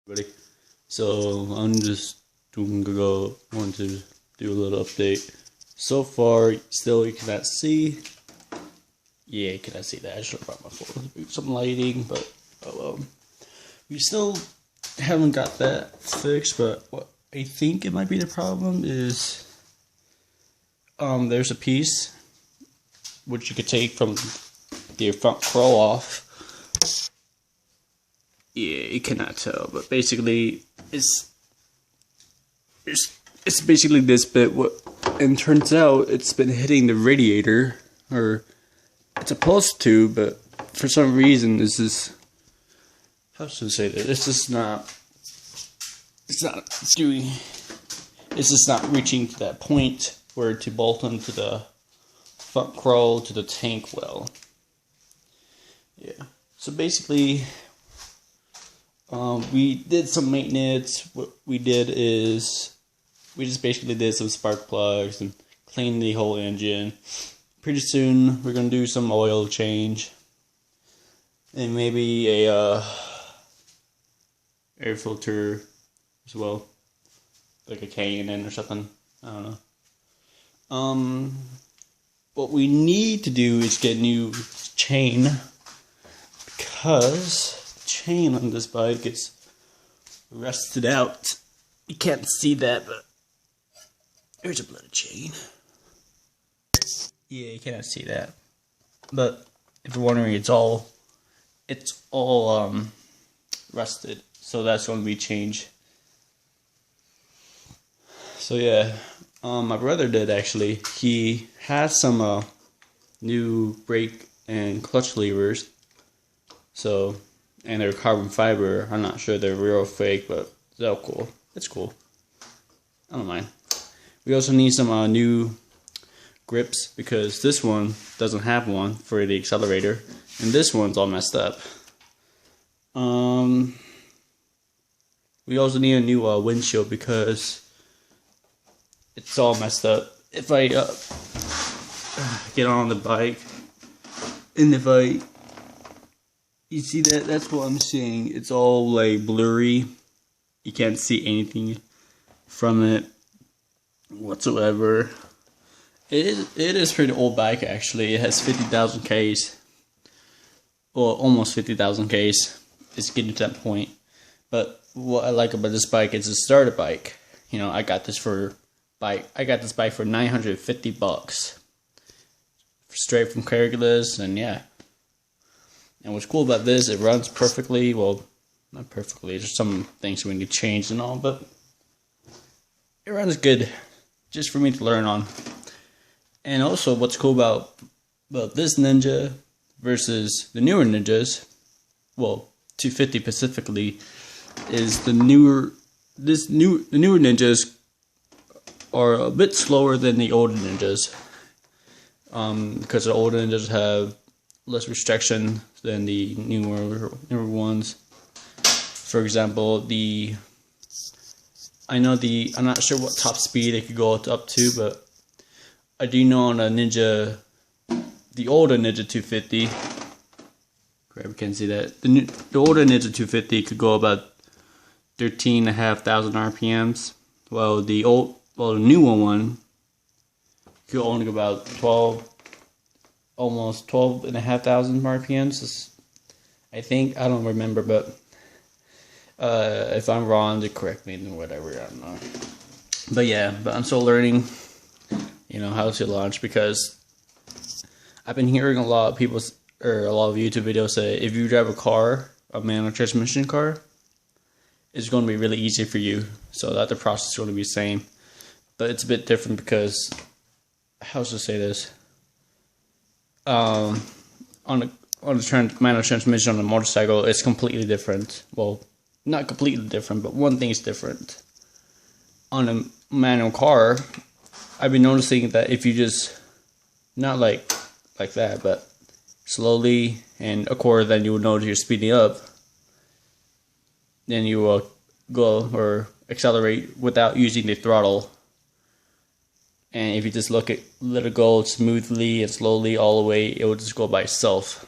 Everybody. So I'm just want to do a little update. So far, still you cannot see. Yeah, you cannot see that. I should have brought my phone. Some lighting, but oh well. We still haven't got that fixed. But what I think it might be the problem is there's a piece which you could take from the front crow off. Yeah, you cannot tell, but basically it's basically this bit. And turns out it's been hitting the radiator, or it's supposed to, but for some reason this is, how should I say that? It's just not reaching to that point where to bolt onto the front crow to the tank well. Yeah. So basically, we did some maintenance. What we did is we just basically did some spark plugs and cleaned the whole engine. Pretty soon we're gonna do some oil change and maybe a air filter as well, like a K&N or something. I don't know. What we need to do is get new chain, because the chain on this bike is rusted out. You can't see that, but there's a bloody chain. Yeah, you cannot see that. But if you're wondering, it's all rusted. So that's going to be changed. So yeah, my brother did actually. He has some new brake and clutch levers. So, and they're carbon fiber. I'm not sure they're real or fake, but they're cool. It's cool. I don't mind. We also need some new grips, because this one doesn't have one for the accelerator, and this one's all messed up. We also need a new windshield, because it's all messed up. If I get on the bike, and if you see that, that's what I'm seeing. It's all like blurry. You can't see anything from it whatsoever. It is pretty old bike actually. It has 50,000 Ks. Well, almost 50,000 Ks. It's getting to that point. But what I like about this bike is a starter bike. You know, I got this bike for $950. Straight from Craigslist, and yeah. And what's cool about this, it runs perfectly. Well, not perfectly. There's some things we need to change and all, but it runs good. Just for me to learn on. And also, what's cool about this Ninja versus the newer Ninjas, well, 250 specifically, is the newer Ninjas are a bit slower than the older Ninjas. Because the older Ninjas have less restriction than the newer ones. For example, I'm not sure what top speed it could go up to, but I do know on a Ninja, the older Ninja 250, grab, can't see that. The older Ninja 250 could go about 13,500 RPMs, while the newer one could only go about almost 12,500 RPMs. I think, I don't remember, but if I'm wrong, to correct me and whatever, I don't know. But yeah, I'm still learning, you know, how to launch, because I've been hearing a lot of YouTube videos say if you drive a manual transmission car, it's going to be really easy for you. So that the process is going to be the same. But it's a bit different because, how should I say this? On the manual transmission on a motorcycle, it's completely different. Well, not completely different, but one thing is different. On a manual car, I've been noticing that if you just, not like that, but slowly, and of course then you will notice you're speeding up, then you will go or accelerate without using the throttle. And if you just let it go smoothly and slowly all the way, it will just go by itself.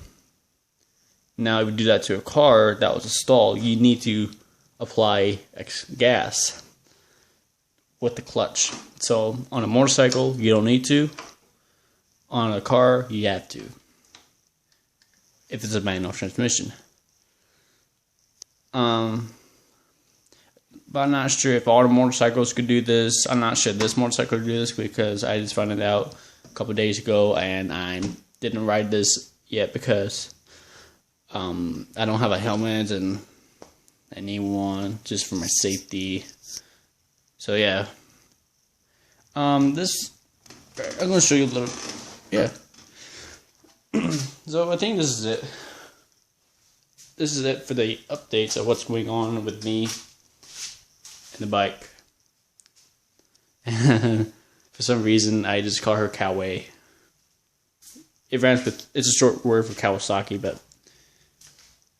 Now if you do that to a car that was a stall, you need to apply gas with the clutch. So on a motorcycle, you don't need to. On a car, you have to, if it's a manual transmission. But I'm not sure if all the motorcycles could do this. I'm not sure this motorcycle could do this because I just found it out a couple days ago, and I didn't ride this yet because I don't have a helmet and I need one just for my safety. So yeah, this I'm gonna show you a little. Yeah. So I think this is it. This is it for the updates of what's going on with me and the bike. For some reason, I just call her kawaii. It rhymes with, it's a short word for Kawasaki, but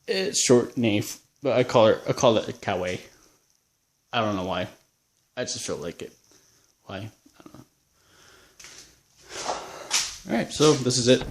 it's short name. But I call it kawaii. I don't know why. I just feel like it. Why? I don't know. Alright, so this is it.